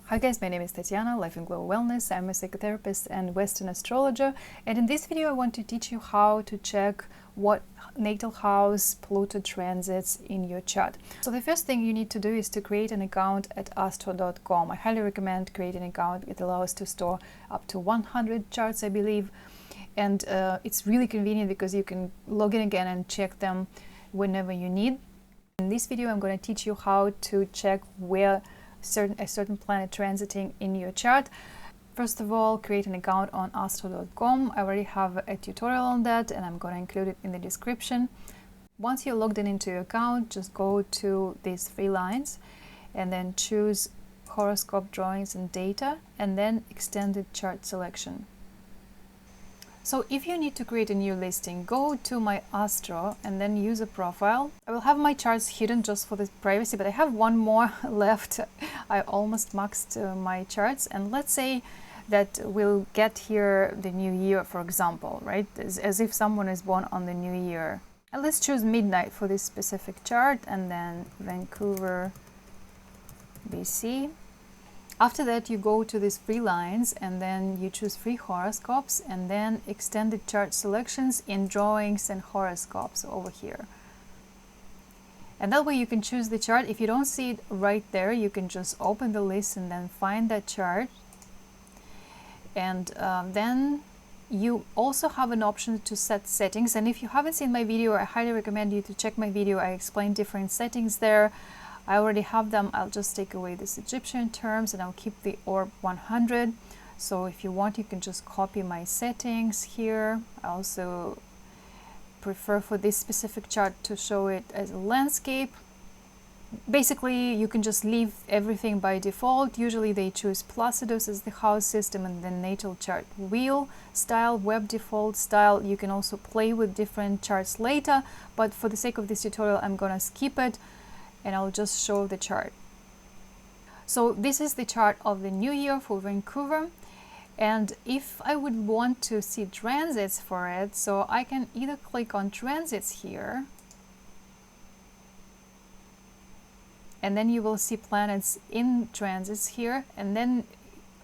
Hi guys, my name is Tatiana, Life and Global Wellness. I'm a psychotherapist and Western astrologer, and in this video I want to teach you how to check what natal house Pluto transits in your chart. So the first thing you need to do is to create an account at astro.com. I highly recommend creating an account. It allows to store up to 100 charts, I believe, and it's really convenient because you can log in again and check them whenever you need. In this video I'm going to teach you how to check where a certain planet transiting in your chart. First of all, create an account on astro.com. I already have a tutorial on that and I'm going to include it in the description. Once you're logged into your account, just go to these three lines and then choose horoscope drawings and data and then extended chart selection. So if you need to create a new listing, go to my Astro and then use a profile. I will have my charts hidden just for the privacy, but I have one more left. I almost maxed my charts, and let's say that we'll get here the new year, for example, right? As if someone is born on the new year. And let's choose midnight for this specific chart and then Vancouver, BC. After that, you go to these three lines and then you choose three horoscopes and then extended chart selections in drawings and horoscopes over here. And that way you can choose the chart. If you don't see it right there, you can just open the list and then find that chart. And then you also have an option to set settings. And if you haven't seen my video, I highly recommend you to check my video. I explain different settings there. I already have them. I'll just take away this Egyptian terms and I'll keep the orb 100. So if you want, you can just copy my settings here. I also prefer for this specific chart to show it as a landscape. Basically, you can just leave everything by default. Usually they choose Placidus as the house system and then natal chart wheel style, web default style. You can also play with different charts later, but for the sake of this tutorial, I'm gonna skip it and I'll just show the chart. So this is the chart of the new year for Vancouver, and if I would want to see transits for it, so I can either click on transits here and then you will see planets in transits here, and then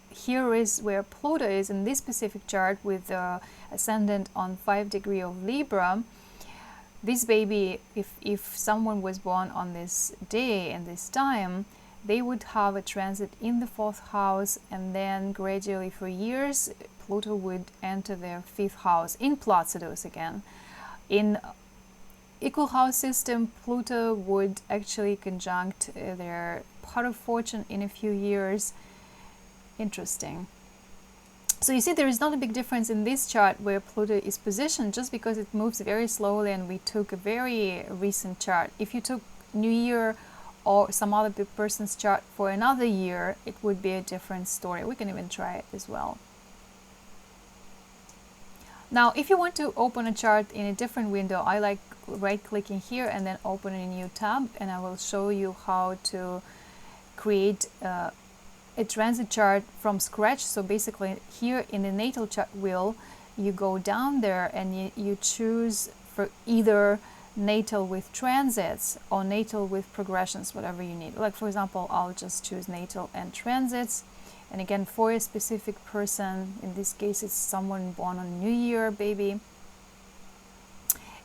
here is where Pluto is in this specific chart with the ascendant on 5 degrees of Libra. This baby, if someone was born on this day and this time, they would have a transit in the 4th house, and then gradually for years Pluto would enter their 5th house in Placidus again. In equal house system, Pluto would actually conjunct their pot of fortune in a few years. Interesting. So you see, there is not a big difference in this chart where Pluto is positioned, just because it moves very slowly and we took a very recent chart. If you took New Year or some other person's chart for another year, it would be a different story. We can even try it as well. Now, if you want to open a chart in a different window, I like right-clicking here and then open a new tab, and I will show you how to create a transit chart from scratch. So basically here in the natal chart wheel, you go down there and you choose for either natal with transits or natal with progressions, whatever you need. Like for example, I'll just choose natal and transits. And again, for a specific person, in this case it's someone born on New Year, baby.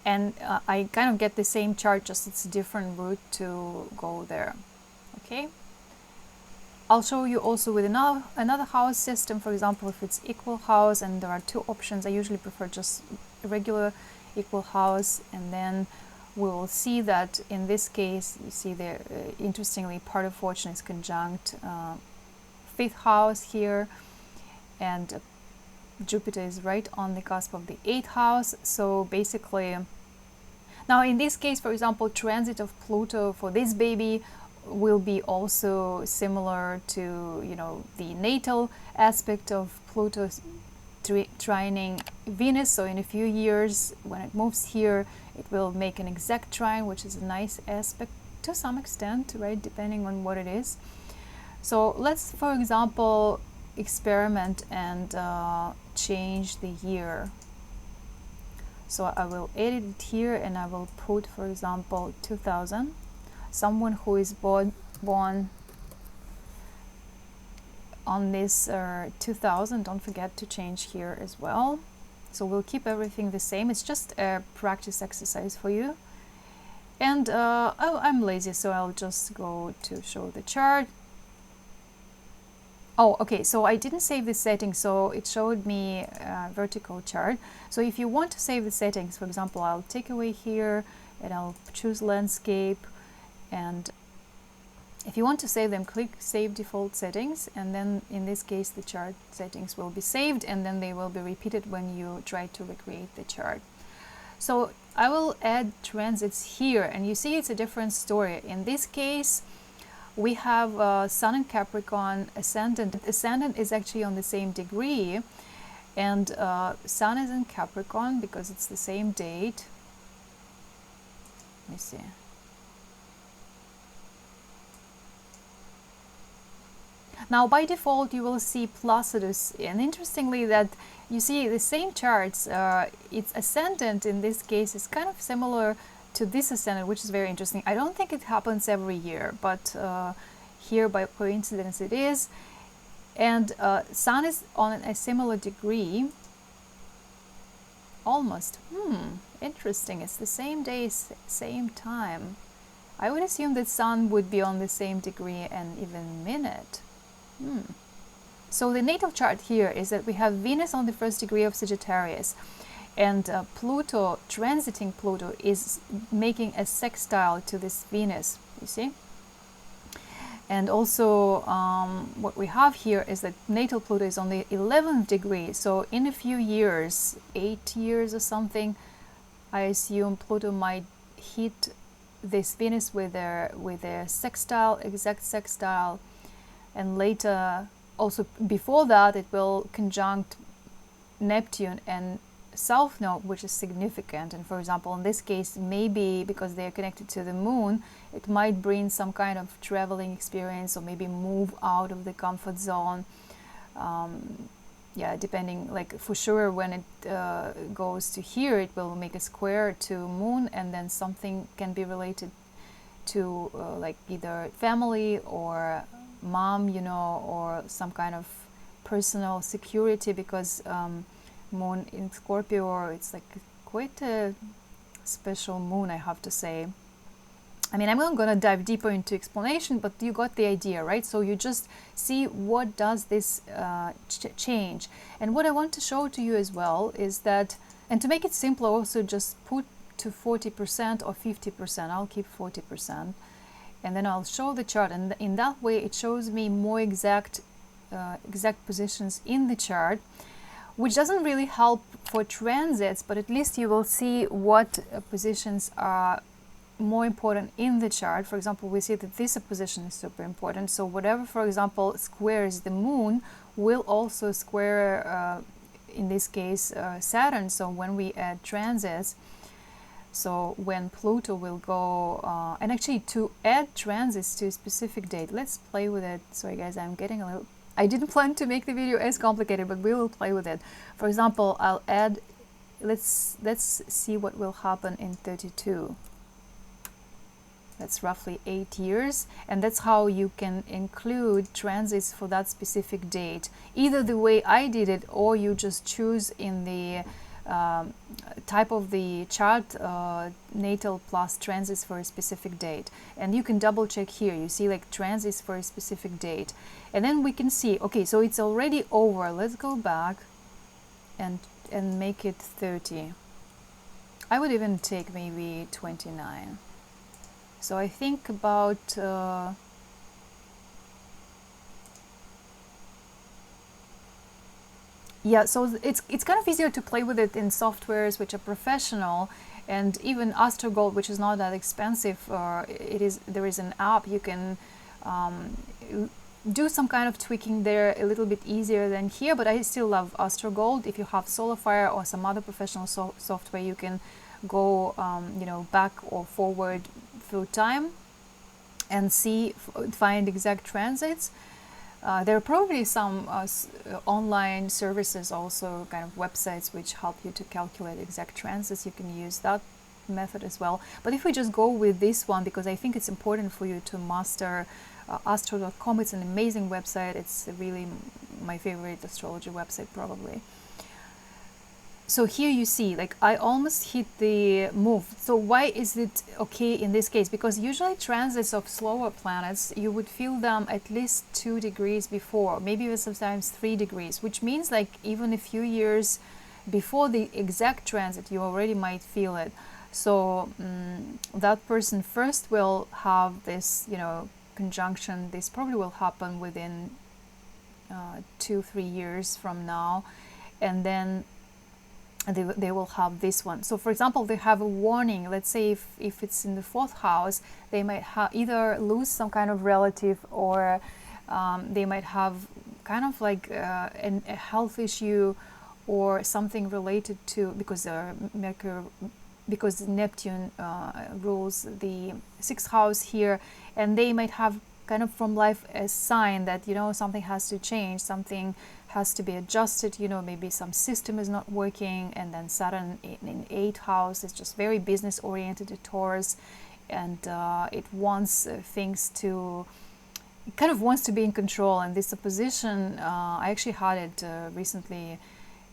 And I kind of get the same chart, just it's a different route to go there. Okay. I'll show you also with another house system. For example, if it's equal house and there are two options, I usually prefer just a regular equal house, and then we will see that in this case, you see there, interestingly, part of fortune is conjunct 5th house here, and Jupiter is right on the cusp of the 8th house. So basically, now in this case, for example, transit of Pluto for this baby will be also similar to, you know, the natal aspect of Pluto trining Venus. So in a few years, when it moves here, it will make an exact trine, which is a nice aspect to some extent, right, depending on what it is. So let's, for example, experiment and change the year. So I will edit it here and I will put, for example, 2000. Someone who is born on this 2000. Don't forget to change here as well. So we'll keep everything the same. It's just a practice exercise for you. And oh, I'm lazy, so I'll just go to show the chart. Oh, okay, so I didn't save the settings, so it showed me a vertical chart. So if you want to save the settings, for example, I'll take away here and I'll choose landscape, and if you want to save them, click Save Default Settings, and then in this case the chart settings will be saved, and then they will be repeated when you try to recreate the chart. So I will add transits here, and you see it's a different story. In this case, we have Sun in Capricorn, Ascendant. Ascendant is actually on the same degree, and Sun is in Capricorn because it's the same date. Let me see. Now, by default, you will see Placidus, and interestingly that you see the same charts, its ascendant in this case is kind of similar to this ascendant, which is very interesting. I don't think it happens every year, but here by coincidence it is. And Sun is on a similar degree, almost. Interesting, it's the same day, same time. I would assume that Sun would be on the same degree and even minute. So the natal chart here is that we have Venus on the first degree of Sagittarius, and Pluto, transiting Pluto, is making a sextile to this Venus, you see. And also what we have here is that natal Pluto is on the 11th degree, so in a few years, 8 years or something, I assume Pluto might hit this Venus with a sextile, exact sextile. And later, also before that, it will conjunct Neptune and South Node, which is significant. And for example, in this case, maybe because they are connected to the moon, it might bring some kind of traveling experience, or maybe move out of the comfort zone. Yeah, depending, like for sure when it goes to here, it will make a square to moon, and then something can be related to like either family or mom, you know, or some kind of personal security, because moon in Scorpio, it's like quite a special moon, I have to say. I mean, I'm not going to dive deeper into explanation, but you got the idea, right? So you just see what does this change. And what I want to show to you as well is that, and to make it simpler, also just put to 40% or 50%. I'll keep 40%. And then I'll show the chart, and in that way it shows me more exact positions in the chart, which doesn't really help for transits, but at least you will see what positions are more important in the chart. For example, we see that this position is super important, so whatever, for example, squares the moon will also square, in this case, Saturn. So when we add transits, so when Pluto will go, and actually to add transits to a specific date, let's play with it. Sorry guys, I'm getting a little, I didn't plan to make the video as complicated, but we will play with it. For example, I'll add, let's see what will happen in 32. That's roughly 8 years, and that's how you can include transits for that specific date. Either the way I did it, or you just choose in the type of the chart, natal plus transits for a specific date, and you can double check here. You see like transits for a specific date, and then we can see, okay, so it's already over. Let's go back and make it 30. I would even take maybe 29. So I think about yeah, so it's kind of easier to play with it in softwares which are professional, and even AstroGold, which is not that expensive. There is an app you can do some kind of tweaking there a little bit easier than here, but I still love AstroGold. If you have SolarFire or some other professional software, you can go you know, back or forward through time and find exact transits. There are probably some online services, also kind of websites, which help you to calculate exact transits. You can use that method as well. But if we just go with this one, because I think it's important for you to master astro.com. It's an amazing website. It's really my favorite astrology website probably. So here you see, like, I almost hit the move. So why is it okay in this case? Because usually transits of slower planets, you would feel them at least 2 degrees before, maybe even sometimes 3 degrees, which means like even a few years before the exact transit, you already might feel it. So that person first will have this, you know, conjunction. This probably will happen within 2-3 years from now, and then they will have this one. So for example, they have a warning. Let's say if it's in the 4th house, they might either lose some kind of relative, or they might have kind of like a health issue or something related to, because Neptune rules the 6th house here, and they might have kind of from life a sign that, you know, something has to change, something has to be adjusted, you know, maybe some system is not working. And then Saturn in 8th house is just very business oriented to Taurus, and it wants things to, it kind of wants to be in control. And this opposition, I actually had it recently,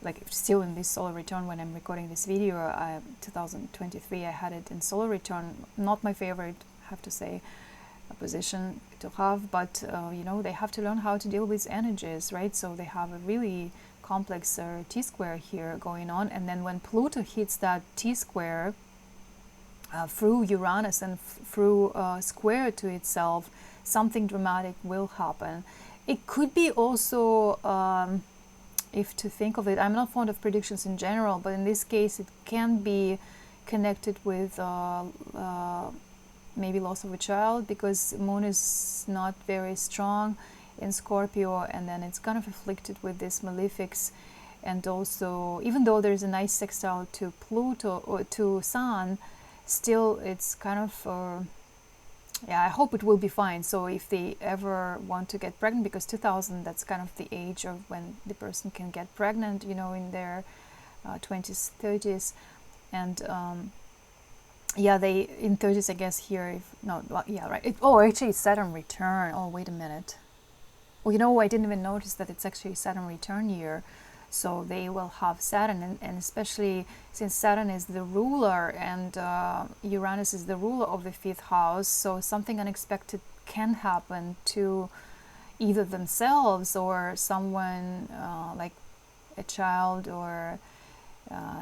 like still in this solar return when I'm recording this video, 2023, I had it in solar return. Not my favorite, I have to say, position to have, but you know, they have to learn how to deal with energies, right? So they have a really complex T-square here going on. And then when Pluto hits that T-square through Uranus and through square to itself, something dramatic will happen. It could be also, if to think of it, I'm not fond of predictions in general, but in this case it can be connected with maybe loss of a child, because Moon is not very strong in Scorpio, and then it's kind of afflicted with this malefics. And also, even though there's a nice sextile to Pluto or to Sun, still it's kind of yeah, I hope it will be fine. So if they ever want to get pregnant, because 2000, that's kind of the age of when the person can get pregnant, you know, in their 20s, 30s, and yeah, they in 30s, I guess here, if no, yeah, right. Oh, actually, it's Saturn return. Oh, wait a minute. Well, you know, I didn't even notice that it's actually Saturn return year. So they will have Saturn, and especially since Saturn is the ruler and Uranus is the ruler of the 5th house, so something unexpected can happen to either themselves or someone, like a child, or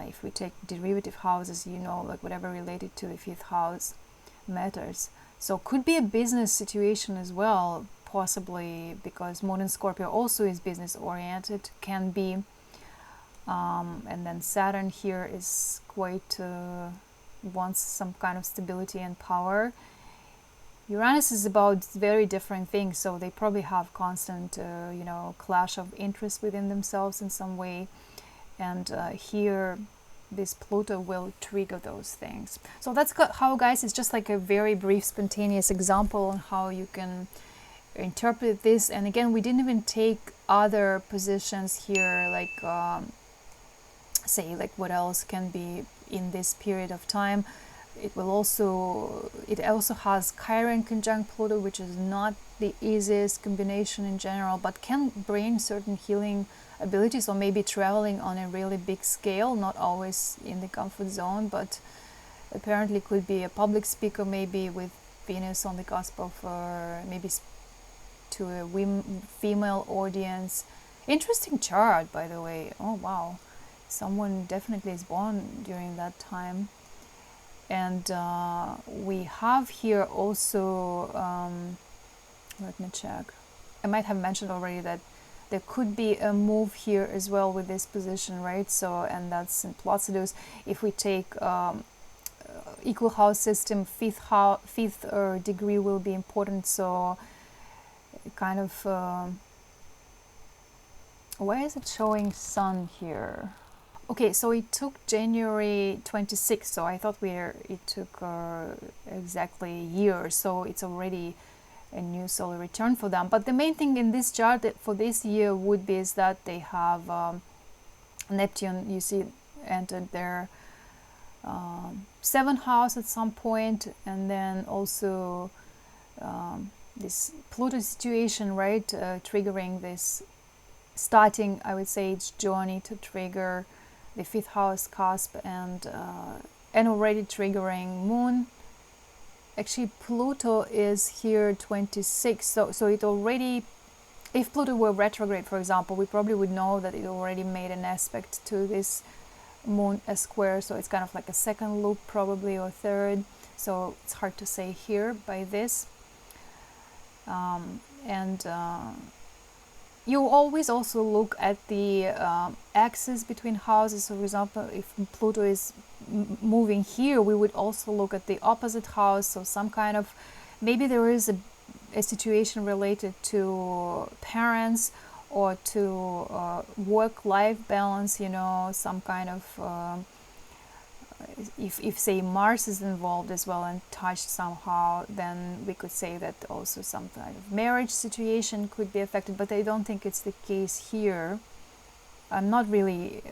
if we take derivative houses, you know, like whatever related to the 5th house matters. So could be a business situation as well, possibly, because Moon in Scorpio also is business oriented, can be. And then Saturn here is quite wants some kind of stability and power. Uranus is about very different things, so they probably have constant, you know, clash of interest within themselves in some way. And here, this Pluto will trigger those things. So that's how, guys, it's just like a very brief, spontaneous example on how you can interpret this. And again, we didn't even take other positions here, like say, like what else can be in this period of time. It also has Chiron conjunct Pluto, which is not the easiest combination in general, but can bring certain healing abilities, or maybe traveling on a really big scale, not always in the comfort zone, but apparently could be a public speaker, maybe with Venus on the cusp of maybe to a female audience. Interesting chart, by the way. Oh wow, someone definitely is born during that time. And we have here also, let me check, I might have mentioned already that there could be a move here as well with this position, right? So, and that's in Placidus. If we take equal house system, fifth degree will be important. So kind of, why is it showing Sun here? Okay, so it took January 26th, so I thought it took exactly a year, so it's already a new solar return for them. But the main thing in this chart for this year would be is that they have Neptune, you see, entered their 7th house at some point, and then also this Pluto situation, right, triggering this, starting, I would say, its journey to trigger the 5th house cusp, and already triggering Moon. Actually, Pluto is here 26, so it already, if Pluto were retrograde, for example, we probably would know that it already made an aspect to this Moon as square, so it's kind of like a second loop probably, or third, so it's hard to say here by this. And you always also look at the axis between houses. So for example, if Pluto is moving here, we would also look at the opposite house, so some kind of, maybe there is a situation related to parents or to work-life balance, you know, some kind of if say Mars is involved as well and touched somehow, then we could say that also some kind of marriage situation could be affected, but I don't think it's the case here. I'm not really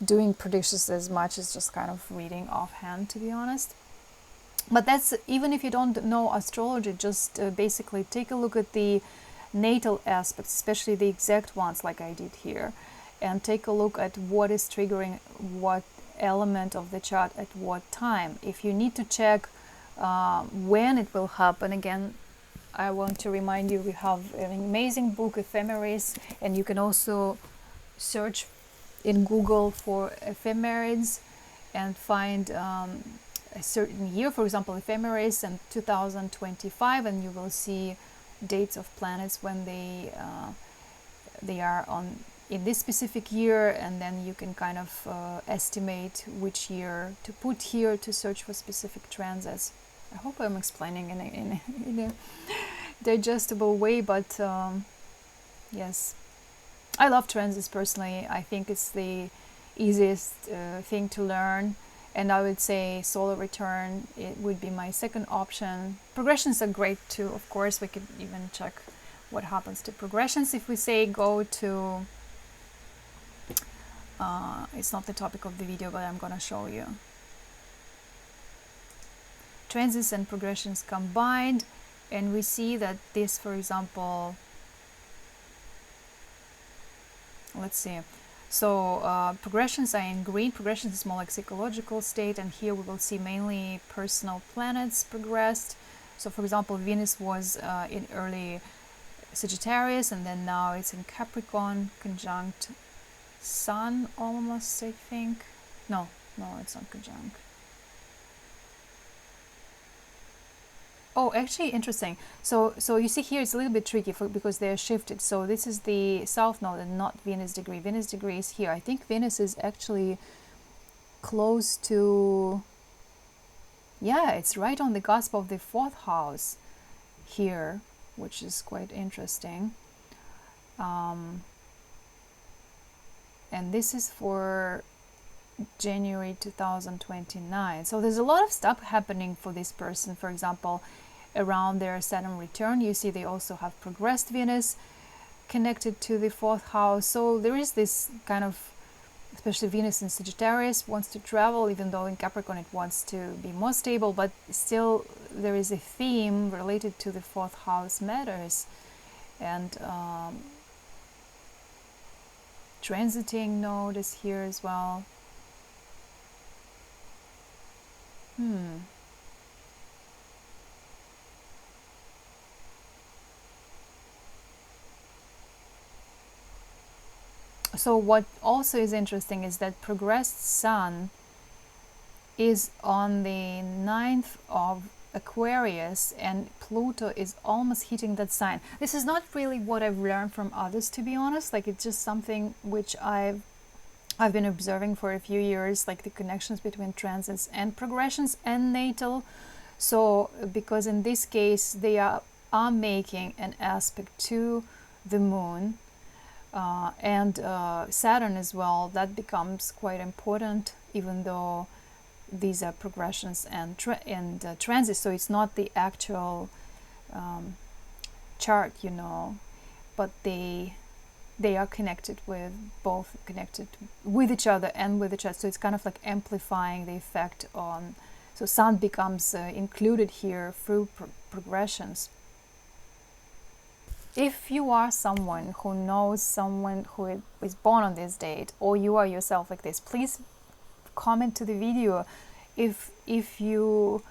doing predictions as much as just kind of reading offhand, to be honest. But that's, even if you don't know astrology, just basically take a look at the natal aspects, especially the exact ones like I did here, and take a look at what is triggering what element of the chart at what time. If you need to check when it will happen, again, I want to remind you, we have an amazing book, Ephemeris, and you can also search in Google for ephemerids and find a certain year, for example, Ephemeris and 2025, and you will see dates of planets when they are on in this specific year, and then you can kind of estimate which year to put here to search for specific transits. I hope I'm explaining in a digestible way, but yes, I love transits personally. I think it's the easiest thing to learn, and I would say solar return, it would be my second option. Progressions are great too, of course. We could even check what happens to progressions if we say go to it's not the topic of the video, but I'm gonna show you transits and progressions combined, and we see that this, for example, let's see, so progressions are in green. Progressions is more like psychological state, and here we will see mainly personal planets progressed. So for example, Venus was in early Sagittarius, and then now it's in Capricorn conjunct Sun almost, I think. No, it's not conjunct. Oh, actually interesting. So you see here it's a little bit tricky because they're shifted. So this is the South Node and not Venus degree. Venus degree is here. I think Venus is actually close to, yeah, it's right on the cusp of the 4th house here, which is quite interesting. And this is for January 2029. So there's a lot of stuff happening for this person. For example, around their Saturn return, you see they also have progressed Venus connected to the 4th house. So there is this kind of, especially Venus in Sagittarius wants to travel, even though in Capricorn it wants to be more stable, but still there is a theme related to the 4th house matters. And transiting node is here as well. So what also is interesting is that progressed Sun is on the 9th of Aquarius, and Pluto is almost hitting that sign. This is not really what I've learned from others, to be honest. Like, it's just something which I've been observing for a few years, like the connections between transits and progressions and natal. So because in this case they are making an aspect to the moon and Saturn as well, that becomes quite important, even though these are progressions and transits, so it's not the actual chart, you know, but they are connected with each other and with the chart, so it's kind of like amplifying the effect on, so Sun becomes included here through progressions. if you are someone who knows someone who is born on this date, or you are yourself like this, please comment to the video if you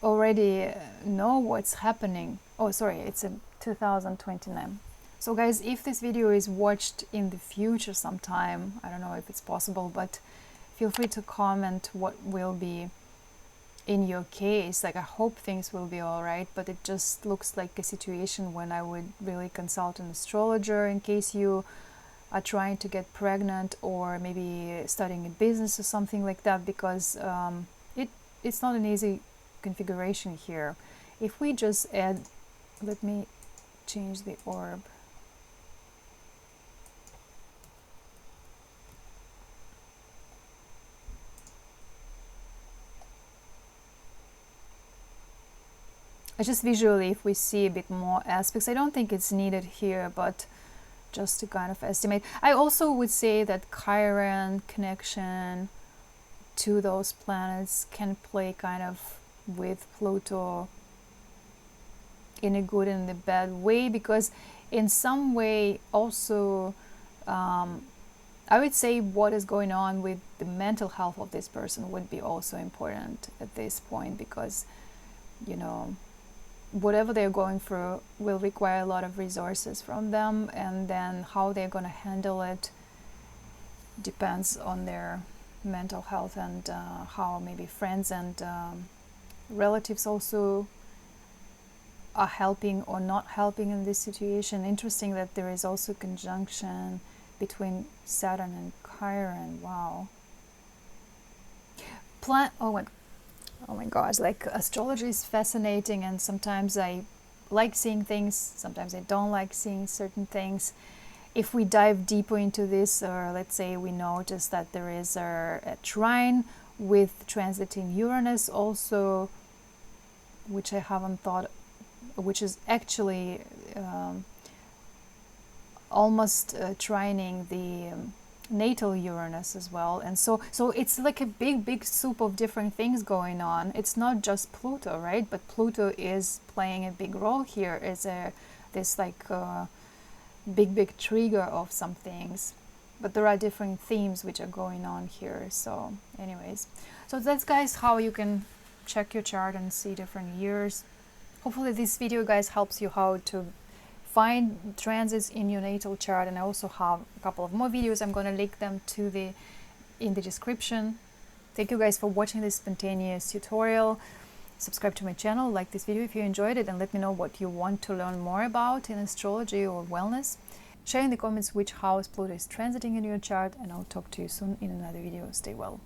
already know what's happening. Oh, sorry, it's in 2029. So guys, if this video is watched in the future sometime, I don't know if it's possible, but feel free to comment what will be in your case. Like, I hope things will be all right, but it just looks like a situation when I would really consult an astrologer in case you are trying to get pregnant, or maybe starting a business or something like that, because it's not an easy configuration here. If we just add, let me change the orb. I just visually, if we see a bit more aspects, I don't think it's needed here, but just to kind of estimate. I also would say that Chiron connection to those planets can play kind of with Pluto in a good and a bad way, because in some way also I would say what is going on with the mental health of this person would be also important at this point, because, you know, whatever they're going through will require a lot of resources from them, and then how they're going to handle it depends on their mental health, and how maybe friends and relatives also are helping or not helping in this situation. Interesting that there is also conjunction between Saturn and Chiron. Wow. Oh my gosh, like, astrology is fascinating, and sometimes I like seeing things, sometimes I don't like seeing certain things. If we dive deeper into this, or let's say we notice that there is a trine with transiting Uranus also, which I haven't thought, which is actually almost trining the natal Uranus as well, and so it's like a big soup of different things going on. It's not just Pluto, right? But Pluto is playing a big role here as this like big trigger of some things, but there are different themes which are going on here. So anyways, so that's, guys, how you can check your chart and see different years. Hopefully this video, guys, helps you how to find transits in your natal chart, and I also have a couple of more videos. I'm going to link them to in the description. Thank you guys for watching this spontaneous tutorial. Subscribe to my channel, like this video if you enjoyed it, and let me know what you want to learn more about in astrology or wellness. Share in the comments which house Pluto is transiting in your chart, and I'll talk to you soon in another video. Stay well.